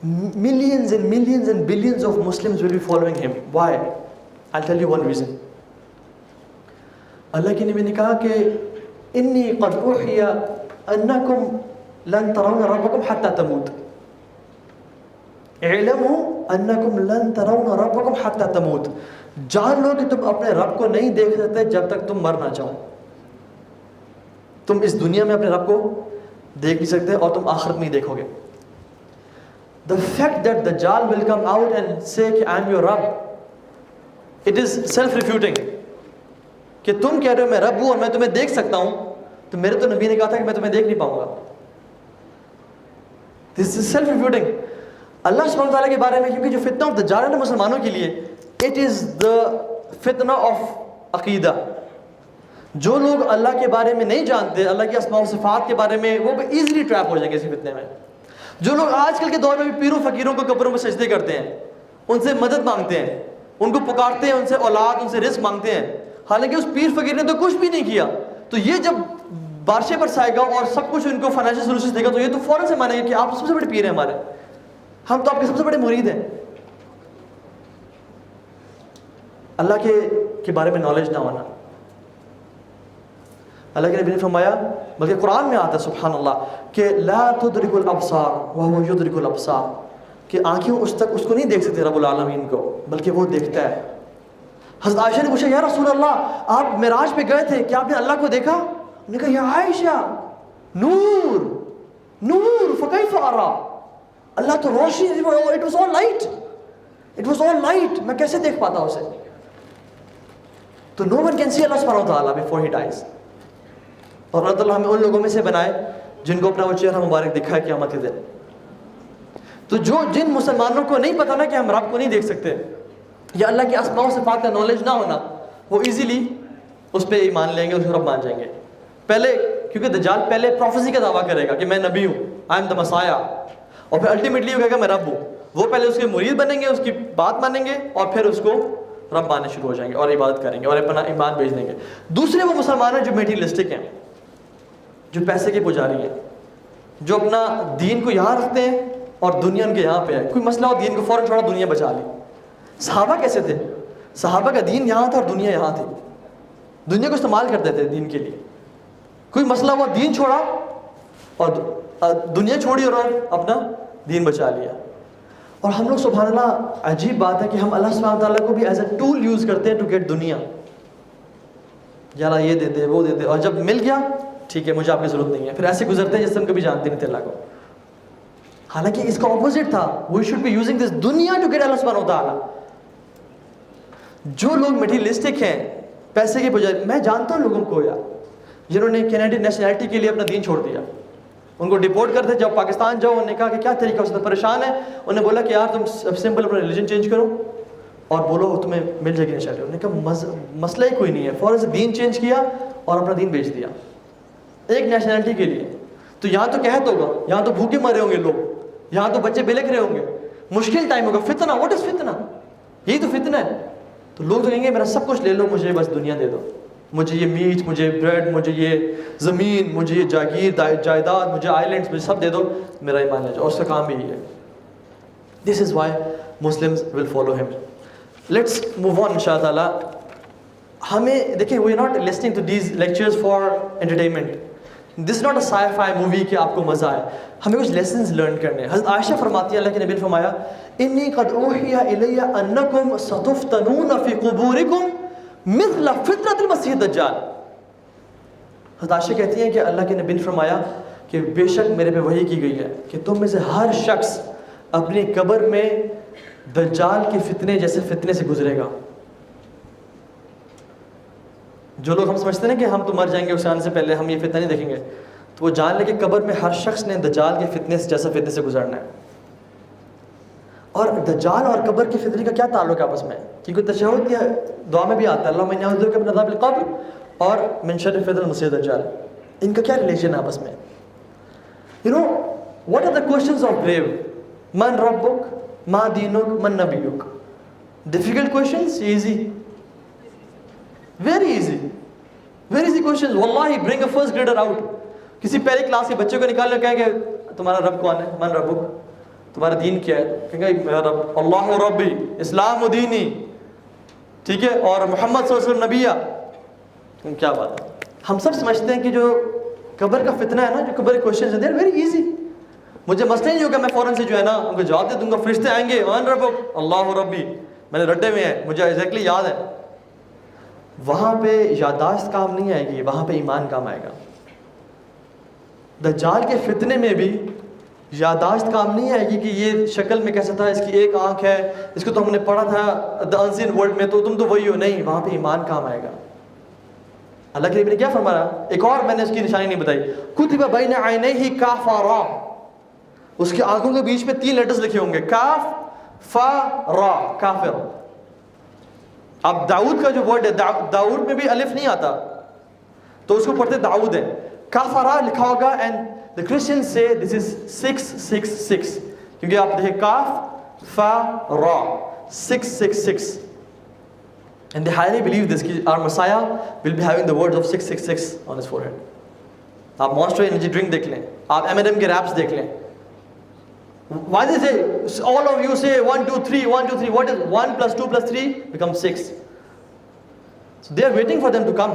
Millions and billions of Muslims will be following him. Why? I'll tell you one reason. اللہ کے نبی نے کہا کہ انی قد اوحی انکم لن ترون ربکم حتی تموت. اعلموا انکم لن ترون ربکم حتی تموت. جان لو کہ تم اپنے رب کو نہیں دیکھ سکتے جب تک تم مر نہ جاؤ. تم اس دنیا میں اپنے رب کو دیکھ نہیں سکتے, اور تم آخرت میں ہی دیکھو گے. The fact that Dajjal will come out and say کہ I am your Rabb, it is self-refuting. کہ تم کہہ رہے ہو میں رب ہوں اور میں تمہیں دیکھ سکتا ہوں, تو میرے تو نبی نے کہا تھا کہ میں تمہیں دیکھ نہیں پاؤں گا. This is self-refuting. اللہ سبحانہ وتعالیٰ کے بارے میں کیونکہ جو فتنہ آف دجال ہے نا مسلمانوں کے لیے, it is the فتنہ آف عقیدہ. جو لوگ اللہ کے بارے میں نہیں جانتے, اللہ کی اسماء و صفات کے بارے میں, وہ ایزیلی ٹریپ ہو جائیں گے اسی فتنے میں. جو لوگ آج کل کے دور میں بھی پیروں فقیروں کو قبروں میں سجدے کرتے ہیں, ان سے مدد مانگتے ہیں, ان کو پکارتے ہیں, ان سے اولاد, ان سے رزق مانگتے ہیں, حالانکہ اس پیر فقیر نے تو کچھ بھی نہیں کیا, تو یہ جب بارشے پر سائے گا اور سب کچھ ان کو فائنینشیل سولوشن دے گا, تو یہ تو فوراً سے مانیں گے کہ آپ سب سے بڑے پیر ہیں ہمارے, ہم تو آپ کے سب سے بڑے مرید ہیں. اللہ کے بارے میں نالج نہ ہونا. اللہ کے نبی نے فرمایا, بلکہ قرآن میں آتا ہے سبحان اللہ, کہ لا تدرک الابصار وهو یدرک الابصار, کہ آنکھیں اس کو نہیں دیکھ سکتے رب العالمین کو, بلکہ وہ دیکھتا ہے. حضرت عائشہ نے پوچھا, یا رسول اللہ آپ معراج پہ گئے تھے, کیا آپ نے اللہ کو دیکھا؟ انہوں نے کہا, یا عائشہ نور نور فکیف ارا, اللہ تو روشنی, it was all light, it was all light, میں کیسے دیکھ پاتا اسے؟ تو نو ون کین سی اللہ سبحانہ وتعالی بیفور ہی ڈائز. اور اللہ تعالیٰ ہمیں ان لوگوں میں سے بنائے جن کو اپنا وہ چہرہ مبارک دکھائے قیامت کے دن. تو جن مسلمانوں کو نہیں پتا نا کہ ہم رب کو نہیں دیکھ سکتے, یا اللہ کے اسماء و صفات کا نالج نہ ہونا, وہ ایزیلی اس پہ ایمان لیں گے, اس کو رب مان جائیں گے. پہلے کیونکہ دجال پہلے پروفیسی کا دعویٰ کرے گا کہ میں نبی ہوں, آئی ایم دا مسایا, اور پھر الٹیمیٹلی وہ کہے گا میں رب ہوں. وہ پہلے اس کے مرید بنیں گے, اس کی بات مانیں گے, اور پھر اس کو رب ماننے شروع ہو جائیں گے اور عبادت کریں گے اور اپنا ایمان بیچ دیں گے. دوسرے وہ مسلمان ہیں جو میٹیریلسٹک ہیں, جو پیسے کے پجاری ہیں, جو اپنا دین کو یہاں رکھتے ہیں اور دنیا ان کے یہاں پہ ہے. کوئی مسئلہ ہو دین کو فوراً چھوڑا, دنیا بچا لی. صحابہ کیسے تھے؟ صحابہ کا دین یہاں تھا اور دنیا یہاں تھی, دنیا کو استعمال کرتے تھے دین کے لیے. کوئی مسئلہ ہوا دین چھوڑا اور دنیا چھوڑی اور اپنا دین بچا لیا. اور ہم لوگ سبحان اللہ عجیب بات ہے کہ ہم اللہ سبحانہ تعالیٰ کو بھی ایز اے ٹول یوز کرتے ہیں ٹو گیٹ دنیا. یار یہ دے دے وہ دے دے, اور جب مل گیا ٹھیک ہے مجھے آپ کی ضرورت نہیں ہے, پھر ایسے گزرتے ہیں جس سے ہم کبھی جانتے نہیں تھے اللہ کو. حالانکہ اس کا اپوزٹ تھا, we should be using this دنیا ٹو گیٹ اللہ سبحانہ تعالیٰ. جو لوگ میٹیریلسٹک ہیں, پیسے کے بجائے, میں جانتا ہوں لوگوں کو یار جنہوں نے کینیڈین نیشنلٹی کے لیے اپنا دین چھوڑ دیا. ان کو ڈپورٹ کرتے, جب پاکستان جاؤ انہوں نے کہا کہ کیا طریقہ ہو سکتا ہے, پریشان ہے. انہوں نے بولا کہ یار تم سمپل اپنا ریلیجن چینج کرو اور بولو تمہیں مل جائے گی نیشنلٹی. انہوں نے کہا مسئلہ ہی کوئی نہیں ہے, فوراً سے دین چینج کیا اور اپنا دین بیچ دیا ایک نیشنلٹی کے لیے. تو یہاں تو قحط ہوگا, یہاں تو بھوکے مرے ہوں گے لوگ, یہاں تو بچے بلک رہے ہوں گے, مشکل ٹائم ہوگا. فتنہ, واٹ از فتنہ؟ یہی تو فتنہ ہے. تو لوگ تو کہیں گے میرا سب کچھ لے لو, مجھے بس دنیا دے دو, مجھے یہ میٹ, مجھے بریڈ, مجھے یہ زمین, مجھے یہ جاگیر جائیداد, مجھے آئیلینڈس, مجھے سب دے دو, میرا ایمان لے جاؤ. اور اس کا کام بھی یہی ہے. This is why Muslims will follow him. Let's move on ان شاء اللہ تعالیٰ. ہمیں دیکھیں, we are not listening to these lectures for entertainment. This not a sci fi movie کہ آپ کو مزہ آئے, ہمیں کچھ لیسنز لرن کرنے. حضرت عائشہ فرماتی ہے اللہ کے نبی نے فرمایا, انی قد اوحی الی انکم ستفتنون فی قبورکم مثل فتنۃ المسیح الدجال. حضرت عائشہ کہتی ہیں کہ اللہ کے نبی نے فرمایا کہ بے شک میرے پہ وحی کی گئی ہے کہ تم میں سے ہر شخص اپنی قبر میں دجال کے فتنے جیسے فتنے سے گزرے گا. جو لوگ ہم سمجھتے ہیں کہ ہم تو مر جائیں گے اس آنے سے پہلے, ہم یہ فتنہ نہیں دیکھیں گے, تو وہ جان لے کہ قبر میں ہر شخص نے دجال کے فتنے سے جیسا فتنے سے گزرنا ہے. اور دجال اور قبر کے فتنے کا کیا تعلق ہے آپس میں؟ کیونکہ تشہد یا دعا میں بھی آتا ہے اللہم انی اعوذ بک من عذاب القبر اور من شر فتنۃ المسیح الدجال. ان کا کیا ریلیشن ہے آپس میں؟ You know what are the questions of grave? من ربک, ما دینک, من نبیک. Difficult questions, easy, very easy, very easy questions. واللہ bring a first grader out, کسی پہلی کلاس کے بچے کو نکال کر کہیں کہ تمہارا رب کون ہے, من ربک, تمہارا دین کیا ہے, کہیں گے میرا رب اللہ ربی اسلام و دینی, ٹھیک ہے, اور محمد صلی اللہ علیہ وسلم نبیہ. کیا بات ہے. ہم سب سمجھتے ہیں کہ جو قبر کا فتنہ ہے نا, جو قبر کے کوشچنز ہیں, دے آر ویری ایزی. مجھے مسئلہ نہیں ہوگا میں فوراً سے جو ہے نا ان کو جواب دے دوں گا. فرشتے آئیں گے, من ربک, اللہ ربی, میں نے رٹے ہوئے ہیں, مجھے ایگزیکٹلی یاد ہے. وہاں پہ یادداشت کام نہیں آئے گی, وہاں پہ ایمان کام آئے گا. دجال کے فتنے میں بھی یادداشت کام نہیں آئے گی کہ یہ شکل میں کیسا تھا, اس کی ایک آنکھ ہے, اس کو تو ہم نے پڑھا تھا دا انسین ورلڈ میں, تو تم تو وہی ہو. نہیں, وہاں پہ ایمان کام آئے گا. اللہ کے نبی نے کیا فرمایا, ایک اور میں نے اس کی نشانی نہیں بتائی, کتب بین عینیہ کافرا, اس کی آنکھوں کے بیچ میں 3 لیٹرز لکھے ہوں گے, کاف فا را, کافر. اب داؤد کا جو ورڈ ہے, داؤد میں بھی الف نہیں آتا تو اس کو پڑھتے داؤد ہے, کافرا لکھا ہوگا. And the Christians say this is 666, کیونکہ آپ دیکھیں کاف فا را 666, and they highly believe this کہ our Messiah will be having the words of 666 on his forehead. آپ Monster Energy drink دیکھ لیں, آپ M&M کے raps دیکھ لیں. Why they say all of you say 1 2 3 1 2 3, what is 1 plus 2 plus 3 becomes 6? So they are waiting for them to come.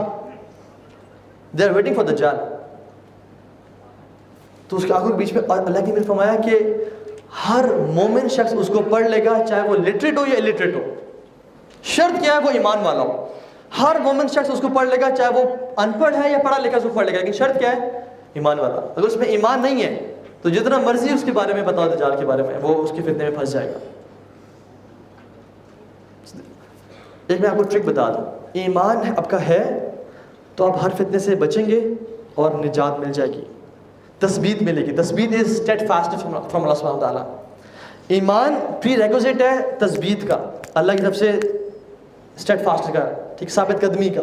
They are waiting for Dajjal. تو اس کے آنکھوں کے بیچ میں اللہ کی نے فرمایا کہ ہر مومن شخص اس کو پڑھ لے گا, چاہے وہ لٹریٹ ہو یا الٹریٹ ہو. شرط کیا ہے؟ وہ ایمان والا ہو. ہر مومن شخص اس کو پڑھ لے گا, چاہے وہ ان پڑھ ہے یا پڑھا لکھا اس کو پڑھ لے گا, لیکن شرط کیا ہے؟ ایمان والا. اگر اس میں ایمان نہیں ہے تو جتنا مرضی اس کے بارے میں بتاؤ دجال کے بارے میں, وہ اس کے فتنے میں پھنس جائے گا. ایک میں آپ کو ٹرک بتا دوں, ایمان آپ کا ہے تو آپ ہر فتنے سے بچیں گے اور نجات مل جائے گی, تثبیت ملے گی. تثبیت از اسٹیڈ فاسٹ فرام اللہ سبحانہ تعالیٰ. ایمان پری ریکوزٹ ہے تثبیت کا, اللہ کی طرف سے اسٹیڈ فاسٹ کا, ٹھیک, ثابت قدمی کا.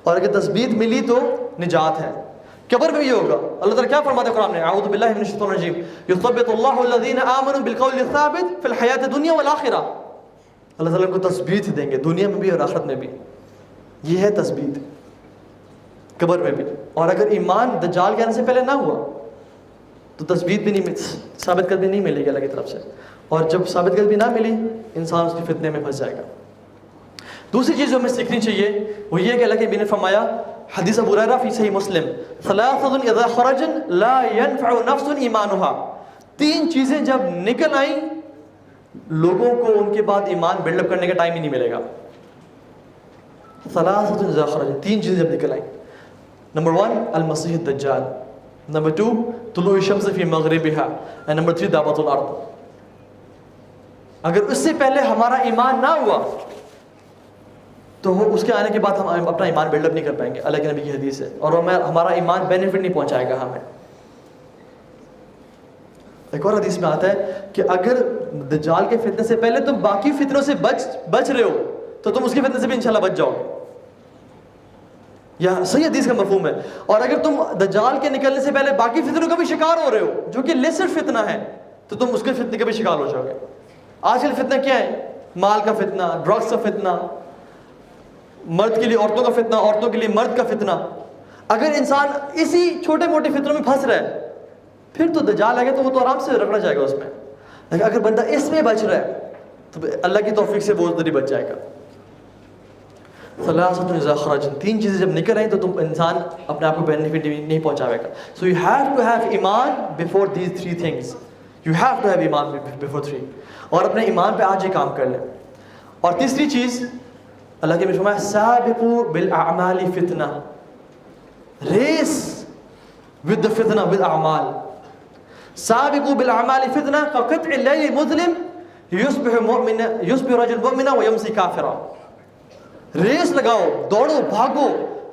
اور اگر تثبیت ملی تو نجات ہے. قبر میں یہ ہوگا. اللہ تعالیٰ کیا فرماتے ہیں قرآن میں؟ اعوذ باللہ من الشیطان الرجیم, یثبت اللہ الذین آمنوا بالقول الثابت فی الحیاۃ الدنیا والآخرہ. اللہ تعالیٰ کو تثبیت دیں گے دنیا میں بھی اور آخرت میں بھی. یہ ہے تثبیت قبر میں بھی. اور اگر ایمان دجال کے آنے سے پہلے نہ ہوا تو تثبیت بھی نہیں, ثابت قدمی نہیں ملے گی اللہ کی طرف سے. اور جب ثابت قدمی نہ ملی, انسان اس کے فتنے میں پھنس جائے گا. دوسری چیز جو ہمیں سیکھنی چاہیے وہ یہ کہ اللہ کے نبی نے فرمایا, حدیث ابو ہریرہ فی صحیح مسلم, ثلاثۃ اذا خرجن لا ينفع نفس ایمانها. تین چیزیں جب نکل آئیں لوگوں کو ان کے بعد ایمان بلڈ اپ کرنے کا ٹائم ہی نہیں ملے گا. ثلاثۃ اذا خرجن, تین چیزیں جب نکل آئیں. نمبر 1 المسیح الدجال, نمبر 2 طلوع الشمس فی مغربها, and نمبر 3 دعوت الارض. اگر اس سے پہلے ہمارا ایمان نہ ہوا تو اس کے آنے کے بعد ہم اپنا ایمان بلڈ اپ نہیں کر پائیں گے. اللہ کے نبی کی حدیث ہے. اور ہمارا ایمان بینیفٹ نہیں پہنچائے گا ہمیں. ایک اور حدیث میں آتا ہے کہ اگر دجال کے فتنے سے پہلے تم باقی فتنوں سے بچ رہے ہو تو تم اس کے فتنے سے بھی انشاءاللہ بچ جاؤ گے. یا صحیح حدیث کا مفہوم ہے. اور اگر تم دجال کے نکلنے سے پہلے باقی فتنوں کا بھی شکار ہو رہے ہو جو کہ لیسر فتنہ ہے تو تم اس کے فتنے کا بھی شکار ہو جاؤ گے. آج کل فتنہ کیا ہے؟ مال کا فتنہ, ڈرگس کا فتنہ, مرد کے لیے عورتوں کا فتنہ, عورتوں کے لیے مرد کا فتنہ. اگر انسان اسی چھوٹے موٹے فتنوں میں پھنس رہا ہے پھر تو دجال آئے گا تو وہ تو آرام سے رگڑا جائے گا اس میں. لیکن اگر بندہ اس میں بچ رہا ہے تو اللہ کی توفیق سے وہ ضروری بچ جائے گا. ثلاثۃ اذا خرجن, تین چیزیں جب نکل رہی تو تم انسان اپنے آپ کو بینیفٹ نہیں پہنچاوے گا. So you have to have ایمان before these 3 things. You have to have ایمان بفور 3. اور اپنے ایمان پہ آج یہ کام کر لیں. اور تیسری چیز اللہ کے فرمایا سابقوا بالاعمال فتنہ, ریس ود the فتنہ ود اعمال. سابقوا بالاعمال فتنہ كقطع الليل المظلم يصبح رجل مؤمنا ويمسي كافرا. ریس لگاؤ, دوڑو, بھاگو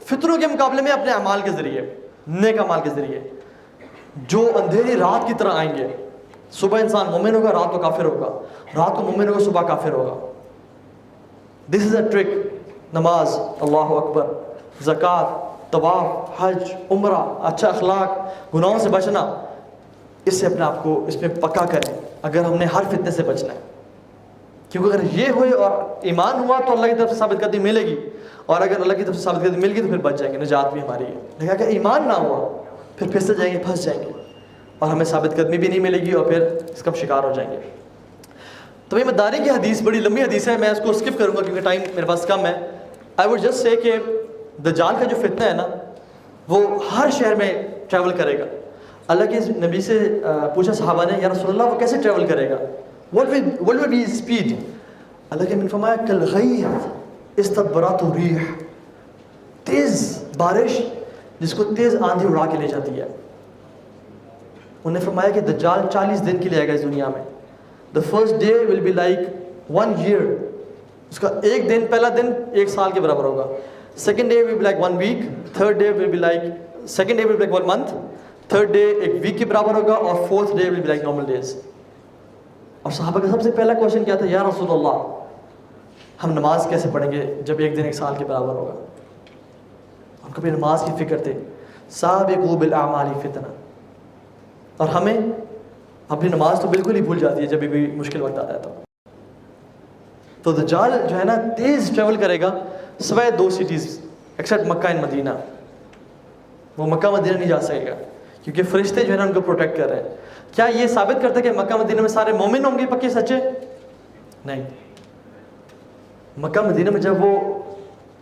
فتنوں کے مقابلے میں اپنے اعمال کے ذریعے, نیک اعمال کے ذریعے جو اندھیری رات کی طرح آئیں گے. صبح انسان مومن ہوگا, رات کو کافر ہوگا, رات کو مومن ہوگا, صبح کافر ہوگا. دس از اے ٹرک. نماز, اللہ اکبر, زکوٰۃ, طواف, حج, عمرہ, اچھا اخلاق, گناہوں سے بچنا, اس سے اپنے آپ کو اس میں پکا کریں اگر ہم نے ہر فتنے سے بچنا ہے. کیونکہ اگر یہ ہوئے اور ایمان ہوا تو اللہ کی طرف سے ثابت قدمی ملے گی, اور اگر اللہ کی طرف سے ثابت قدمی مل گئی تو پھر بچ جائیں گے, نجات بھی ہماری ہے. لیکن اگر ایمان نہ ہوا پھر پھنس جائیں گے, پھنس جائیں گے, اور ہمیں ثابت قدمی بھی نہیں ملے گی اور پھر اس کا شکار ہو جائیں گے. تو یہ مداری کی حدیث بڑی لمبی حدیث ہے, میں اس کو اسکپ کروں گا کیونکہ ٹائم میرے پاس کم ہے. آئی وڈ جسٹ سے کہ دجال کا جو فتنہ ہے نا وہ ہر شہر میں ٹریول کرے گا. اللہ کے نبی سے پوچھا صحابہ نے, یا رسول اللہ وہ کیسے ٹریول کرے گا, what will be his speed. اللہ کے نبی نے فرمایا کالغیث استدبرته الريح, تیز بارش جس کو تیز آندھی اڑا کے لے جاتی ہے. انہوں نے فرمایا کہ دجال 40 دن کے لیے آئے گا اس دنیا میں. The first day will be like 1 year. اس کا ایک دن, پہلا دن 1 سال کے برابر ہوگا. Second day will be like 1 week. Third day will be like, second day will be like 1 month. Third day ایک week کے برابر ہوگا, اور fourth day will be like normal days. اور صحابہ کا سب سے پہلا کوشچن کیا تھا, یا رسول اللہ ہم نماز کیسے پڑھیں گے جب ایک دن 1 سال کے برابر ہوگا. ہم کبھی نماز کی فکر تھے. سابقوا بالاعمال فتنہ. اور ہمیں اپنی نماز تو بالکل ہی بھول جاتی ہے جب بھی مشکل وقت آتا ہے. تو دجال جو ہے نا تیز ٹریول کرے گا سوائے 2 سٹیز ایکسیپٹ مکہ اینڈ مدینہ. وہ مکہ مدینہ نہیں جا سکے گا کیونکہ فرشتے جو ہے نا ان کو پروٹیکٹ کر رہے ہیں. کیا یہ ثابت کرتا ہے کہ مکہ مدینہ میں سارے مومن ہوں گے پکے سچے؟ نہیں. مکہ مدینہ میں جب وہ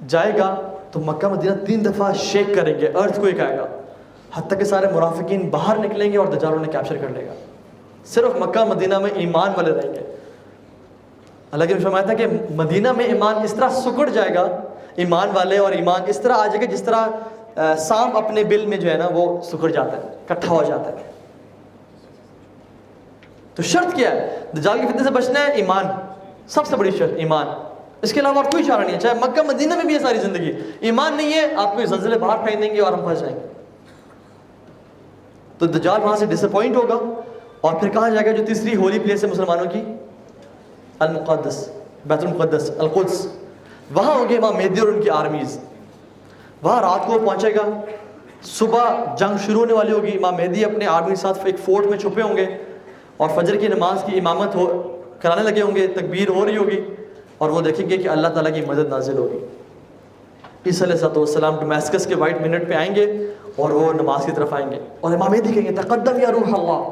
جائے گا تو مکہ مدینہ 3 دفعہ شیک کریں گے، ارتھ کوئک آئے گا، حتیٰ کہ سارے منافقین باہر نکلیں گے اور دجال انہیں کیپچر کر لے گا. صرف مکہ مدینہ میں ایمان والے رہیں گے. اللہ کے فرمایا تھا کہ مدینہ میں ایمان اس طرح سکڑ جائے گا، ایمان والے اور ایمان اس طرح آ جائے گا جس طرح سانپ اپنے بل میں جو ہے نا وہ سکڑ جاتا ہے، اکٹھا ہو جاتا ہے. تو شرط کیا ہے؟ دجال کے فتنے سے بچنا ہے ایمان، سب سے بڑی شرط ایمان. اس کے علاوہ اور کوئی چارہ نہیں ہے. چاہے مکہ مدینہ میں بھی ہے ساری زندگی، ایمان نہیں ہے آپ کو زلزلے باہر پھینک دیں گے اور ہم پھنس جائیں گے. تو دجال وہاں سے ڈس اپوائنٹ ہوگا اور پھر کہاں جائے گا جو تیسری ہولی پلیس ہے مسلمانوں کی، المقدس، بیت المقدس، القدس. وہاں ہوں گے امام مہدی اور ان کی آرمیز. وہاں رات کو پہنچے گا، صبح جنگ شروع ہونے والی ہوگی، امام مہدی اپنے آرمی کے ساتھ ایک فورٹ میں چھپے ہوں گے اور فجر کی نماز کی امامت کرانے لگے ہوں گے، تکبیر ہو رہی ہوگی اور وہ دیکھیں گے کہ اللہ تعالیٰ کی مدد نازل ہوگی. عیسیٰ علیہ السلام ڈمیسکس کے وائٹ منٹ پہ آئیں گے اور وہ نماز کی طرف آئیں گے اور امام مہدی کہیں گے تقدم یا روح اللہ،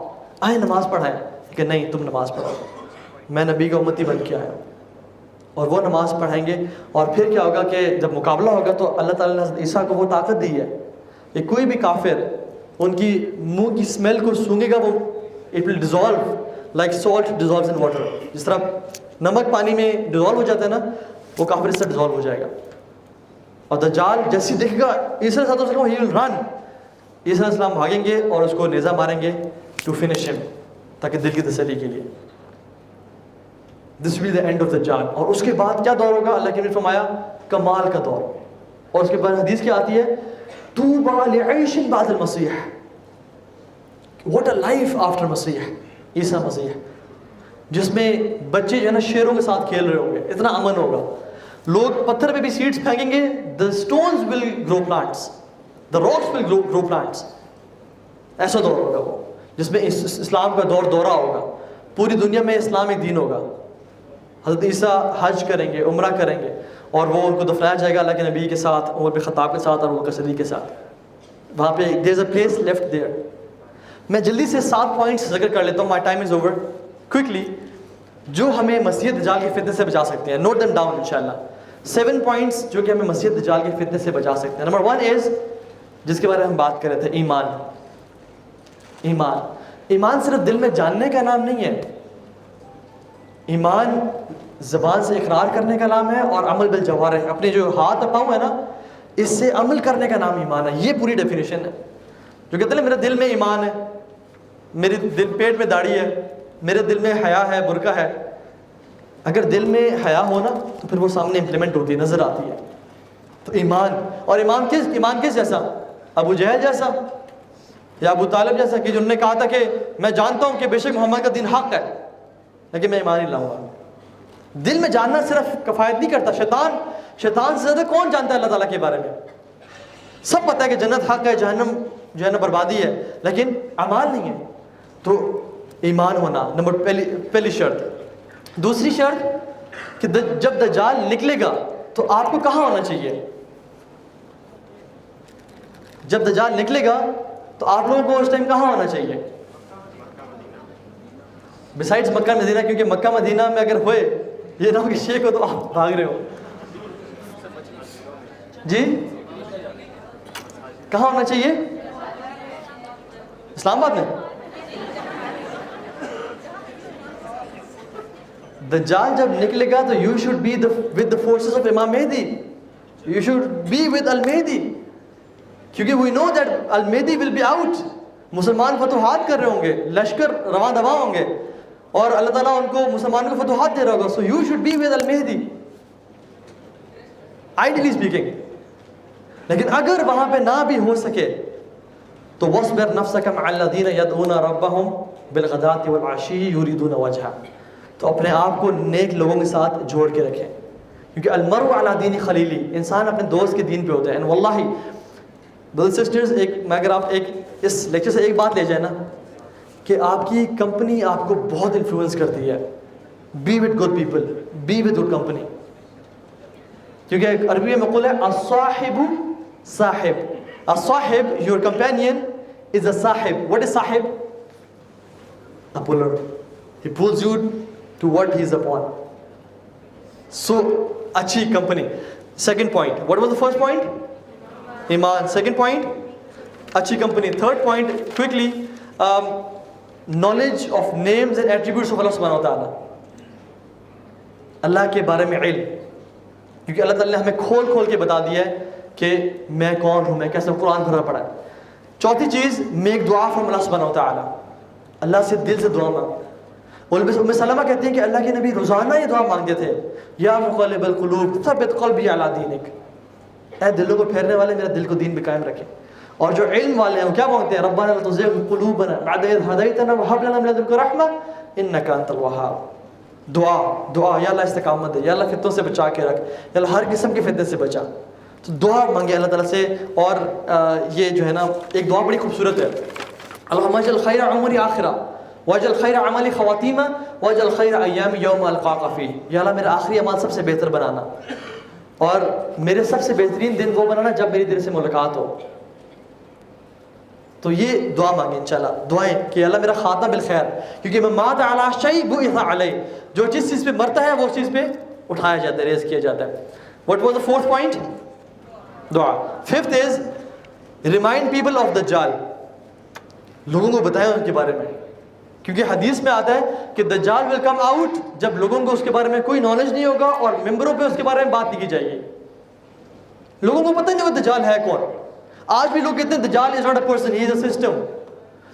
آئیں نماز پڑھائیں. کہ نہیں تم نماز پڑھو، میں نبی کا امتی بن کے آیا. اور وہ نماز پڑھائیں گے. اور پھر کیا ہوگا کہ جب مقابلہ ہوگا تو اللہ تعالیٰ نے حضرت عیسیٰ کو وہ طاقت دی ہے کہ کوئی بھی کافر ان کی منہ کی اسمیل کو سونگے گا، وہ it will dissolve like salt dissolves in water. جس طرح نمک پانی میں ڈیزالو ہو جاتا ہے نا، وہ کافر اس سے ڈیزالو ہو جائے گا. اور دجال جیسے دیکھے گا عیسیٰ علیہ السلام، ہی ول رن. عیسیٰ علیہ السلام بھاگیں گے اور اس کو نیزہ ماریں گے ٹو فنش ہم، تاکہ دل کی تسلی کے لیے. دس ول دی اینڈ آف دجال. اور اس کے بعد کیا دور ہوگا؟ اللہ کے نے فرمایا کمال کا دور. اور اس کے بعد حدیث کیا آتی ہے؟ طوبی لعیش بعد المسیح، واٹ اے لائف آفٹر مسیح، عیسیٰ مسیح، جس میں بچے جو ہے نا شیروں کے ساتھ کھیل رہے ہوں گے، اتنا امن ہوگا. لوگ پتھر پہ بھی سیڈز پھینکیں گے، the stones will grow plants, the rocks will grow plants. ایسا دور ہوگا وہ جس میں اسلام کا دورہ ہوگا، پوری دنیا میں اسلام ایک دین ہوگا. حضرت عیسیٰ حج کریں گے، عمرہ کریں گے اور وہ ان کو دفنایا جائے گا اللہ کے نبی کے ساتھ، عمر بن خطاب کے ساتھ اور ابو بکر صدیق کے ساتھ. وہاں پہ there is a place left there. میں جلدی سے 7 پوائنٹس ذکر کر لیتا ہوں. my time is over quickly، جو ہمیں مسیح دجال کے فتنے سے بچا سکتے ہیں. نوٹ them down انشاءاللہ. 7 پوائنٹس جو کہ ہمیں مسیح دجال کے فتنے سے بچا سکتے ہیں. نمبر 1 از، جس کے بارے میں ہم بات کر رہے تھے، ایمان. ایمان، ایمان صرف دل میں جاننے کا نام نہیں ہے. ایمان زبان سے اقرار کرنے کا نام ہے اور عمل بالجوارح، اپنے جو ہاتھ اور پاؤں ہے نا اس سے عمل کرنے کا نام ایمان ہے. یہ پوری ڈیفینیشن ہے. جو کہتے ہیں میرے دل میں ایمان ہے، میرے دل پیٹ میں داڑھی ہے، میرے دل میں حیا ہے، برقع ہے. اگر دل میں حیا ہو نا تو پھر وہ سامنے امپلیمنٹ ہوتی ہے، نظر آتی ہے. تو ایمان، اور ایمان کس جیسا؟ ابو جہل جیسا یا ابو طالب جیسا کہ جنہوں نے کہا تھا کہ میں جانتا ہوں کہ بے شک محمد کا دین حق ہے لیکن میں ایمان نہیں لاؤں گا. دل میں جاننا صرف کفایت نہیں کرتا. شیطان سے زیادہ کون جانتا ہے اللہ تعالیٰ کے بارے میں؟ سب پتہ ہے کہ جنت حق ہے، جہنم جو ہے نا بربادی ہے، لیکن اعمال نہیں ہے. تو ایمان ہونا نمبر پہلی شرط. دوسری شرط کہ جب دجال نکلے گا تو آپ کو کہاں ہونا چاہیے؟ جب دجال نکلے گا تو آپ لوگوں کو اس ٹائم کہاں ہونا چاہیے؟ بسائڈز مکہ مدینہ، کیونکہ مکہ مدینہ میں اگر ہوئے یہ نہ ہو کہ شیخ ہو تو آپ بھاگ رہے ہو. جی کہاں ہونا چاہیے؟ اسلام آباد میں. دجال جب نکلے گا تو you should be with the forces of امام مہدی. You should be with المہدی، کیونکہ we know that المہدی will be out. مسلمان فتوحات کر رہے ہوں گے، لشکر رواں دواں ہوں گے اور اللہ تعالیٰ ان کو مسلمانوں کو فتوحات دے رہا ہوگا. So you should be with المہدی ideally speaking. لیکن اگر وہاں پہ نہ بھی ہو سکے تو وَاصْبِرْ نَفْسَكَ مَعَ الَّذِينَ يَدْعُونَ رَبَّهُمْ بِالْغَدَاةِ وَالْعَشِيِّ يُرِيدُونَ وَجْهَهُ. تو اپنے آپ کو نیک لوگوں کے ساتھ جوڑ کے رکھیں، کیونکہ المرء علی دین خلیلی، انسان اپنے دوست کے دین پہ ہوتا ہے. اینڈ واللہ برادرز سسٹرز، میں اگر آپ اس لیکچر سے ایک بات لے جائیں نا کہ آپ کی کمپنی آپ کو بہت انفلوئنس کرتی ہے. Be with good people, be with good company. کیونکہ ایک عربی میں مقول ہے الصاحب صاحب. الصاحب your companion is a صاحب. What is صاحب? A puller. He pulls you to what he is upon. So اچھی company. Second point. What was the first point? Iman. Second point? Achhi company. Third point, quickly, knowledge of names and attributes of Allah subhanahu wa ta'ala. اللہ کے بارے میں علم, کیونکہ اللہ تعالیٰ نے ہمیں کھول کھول کے بتا دیا ہے کہ میں کون ہوں, میں کیسے, قرآن بھرا پڑا ہے. چوتھی چیز, میک دعا فرام اللہ سبحانہ و تعالیٰ, اللہ سے دل سے دعا مانگ. ام سلمہ کہتی ہیں کہ اللہ کے نبی روزانہ یہ دعا مانگتے تھے, یا مقلب القلوب ثبت قلبی علی دینک, اے دلوں کو پھیرنے والے میرا دل کو دین پہ قائم رکھے. اور جو علم والے ہیں وہ کیا مانگتے ہیں, ربنا لا تزغ قلوبنا بعد اذ هديتنا وهب لنا من لدنك رحمة انك انت الوهاب. دعا یا اللہ استقامت دے, یا اللہ فتنوں سے بچا کے رکھ, یا اللہ ہر قسم کے فتنے سے بچا. تو دعا مانگے اللہ تعالیٰ سے. اور یہ جو ہے نا ایک دعا بڑی خوبصورت ہے, اللہم اجعل خیر عمری آخرہ واجعل خیر عملی خواتیمہ واجعل خیر ایامی یوم القاک فیہ. یا اللہ میرا آخری اعمال سب سے بہتر بنانا, اور میرے سب سے بہترین دن وہ بنانا جب میری دل سے ملاقات ہو. تو یہ دعا مانگیں انشاءاللہ, دعائیں کہ اللہ میرا خاتمہ بالخیر, کیونکہ میں مات علی شیء بعث علیہ, جو جس چیز پہ مرتا ہے وہ چیز پہ اٹھایا جاتا ہے, ریز کیا جاتا ہے. What was the fourth point? دعا. Fifth is remind people of دجال, لوگوں کو بتائیں ان کے بارے میں, کیونکہ حدیث میں آتا ہے کہ دجال will come out جب لوگوں کو اس کے بارے میں کوئی نالج نہیں ہوگا اور ممبروں پہ اس کے بارے میں بات نہیں کی جائے گی. لوگوں کو پتہ نہیں وہ دجال ہے کون. آج بھی لوگ کہتے ہیں دجال is not a person, he is a system,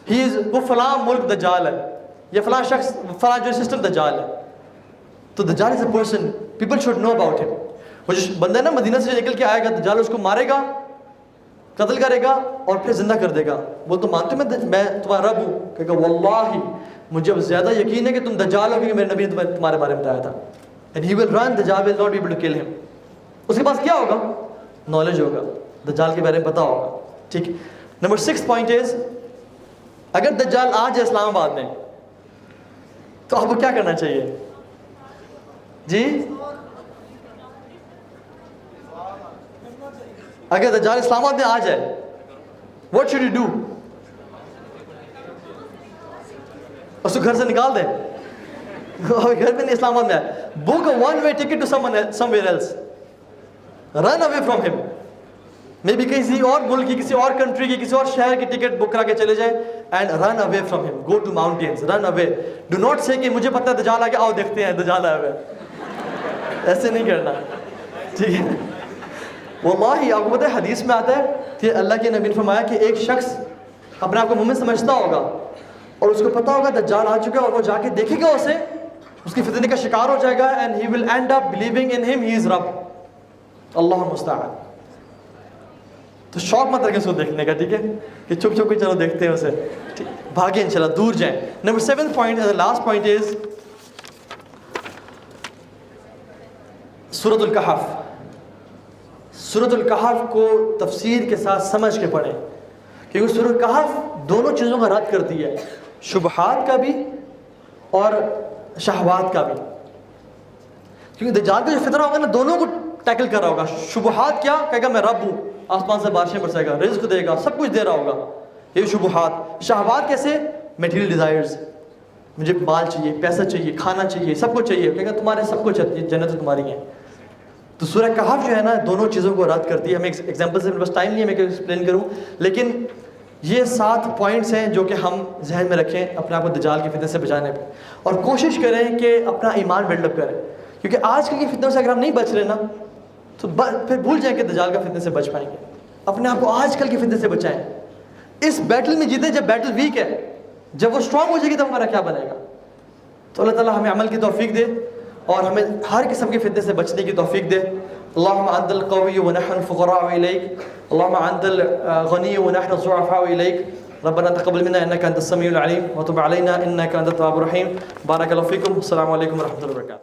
he is, وہ فلاں ملک دجال ہے, یا فلاں شخص فلاں جو سسٹم دجال ہے. تو دجال is a person, people should know about him. وہ جو بندہ ہے نا مدینہ سے نکل کے آئے گا, دجال اس کو مارے گا, قتل کرے گا اور پھر زندہ کر دے گا. وہ تو مانتے میں تمہارا رب ہوں, کہے گا واللہ مجھے زیادہ یقین ہے کہ تم دجال ہو, کیونکہ میرے نبی نے تمہارے بارے میں بتایا تھا. and he will run, دجال will not be able to kill him. اس کے پاس کیا ہوگا, نالج ہوگا, دجال کے بارے میں پتا ہوگا. ٹھیک. نمبر 6 پوائنٹ از, اگر دجال آ جائے اسلام آباد میں تو آپ کو کیا کرنا چاہیے جی؟ اگر دجال اسلام آباد میں آ جائے, what should you do? اس کو گھر سے نکال دیں, گھر میں نہیں, اسلام آباد میں آئے, book a one-way ticket to somewhere else, run away from him. میں بھی کسی اور ملک کی, کسی اور کنٹری کی, کسی اور شہر کی ٹکٹ بک کرا کے چلے جائیں, and run away from him, go to mountains, run away. Do not say کہ مجھے پتہ ہے دجال آ گیا, آؤ دیکھتے ہیں دجال آیا ہوا ہے, ایسے نہیں کرنا. ٹھیک ہے. واللہ آپ کو پتہ ہے حدیث میں آتا ہے کہ اللہ کے نبی نے فرمایا کہ ایک شخص اپنے آپ کو مومن سمجھتا ہوگا اور اس کو پتہ ہوگا دجال آ چکا ہے, اور وہ جا کے دیکھے گا اسے, اس کی فتنے کا شکار ہو جائے گا, and he will end up believing in him he از رب. اللہ المستعان. تو شوق مت رکھیں اس کو دیکھنے کا, ٹھیک ہے, کہ چھپ چھپ کے چلو دیکھتے ہیں اسے, بھاگیں انشاءاللہ, دور جائیں. Number 7 point, last point is سورۃ الکہف. سورۃ الکہف کو تفسیر کے ساتھ سمجھ کے پڑھیں, کیونکہ سورۃ الکہف دونوں چیزوں کا رد کرتی ہے, شبہات کا بھی اور شہوات کا بھی. کیونکہ دجال کا جو فتنہ ہوگا نا, دونوں کو ٹیکل کر رہا ہوگا. شبہات کیا کہے گا, میں رب ہوں, آسمان سے بارشیں برسائے گا, رزق دے گا, سب کچھ دے رہا ہوگا, یہ شبہات. شہوات کیسے, میٹیریل ڈیزائرز, مجھے مال چاہیے, پیسہ چاہیے, کھانا چاہیے, سب کچھ چاہیے, کہے گا تمہارے سب کچھ ہے, جنت تمہاری ہے. تو سورہ کہف جو ہے نا دونوں چیزوں کو رد کرتی ہے. ہمیں ایگزامپل سے بس ٹائم نہیں ہے میں کہ ایکسپلین کروں, لیکن یہ 7 پوائنٹس ہیں جو کہ ہم ذہن میں رکھیں اپنے آپ کو دجال کی فتنے سے بچانے پہ, اور کوشش کریں کہ اپنا ایمان بلڈ اپ کریں. کیونکہ آج کل کی فتنوں سے اگر ہم نہیں بچ رہے نا تو پھر بھول جائیں کہ دجال کا فتنے سے بچ پائیں گے. اپنے آپ کو آج کل کی فتنے سے بچائیں, اس بیٹل میں جیتے. جب بیٹل ویک ہے, جب وہ اسٹرانگ ہو جائے گی تب ہمارا کیا بنے گا. تو اللہ تعالیٰ ہمیں عمل کی توفیق دے اور ہمیں ہر قسم کے فتنے سے بچنے کی توفیق دے. اللہم انت القوی ونحن الفقراء الیک, اللہم انت الغنی ونحن الضعفاء الیک, ربنا تقبل منا انک انت السمیع العلیم وتب علینا انک انت التواب الرحیم. بارک اللہ فیکم. السلام علیکم ورحمۃ اللہ وبرکاتہ.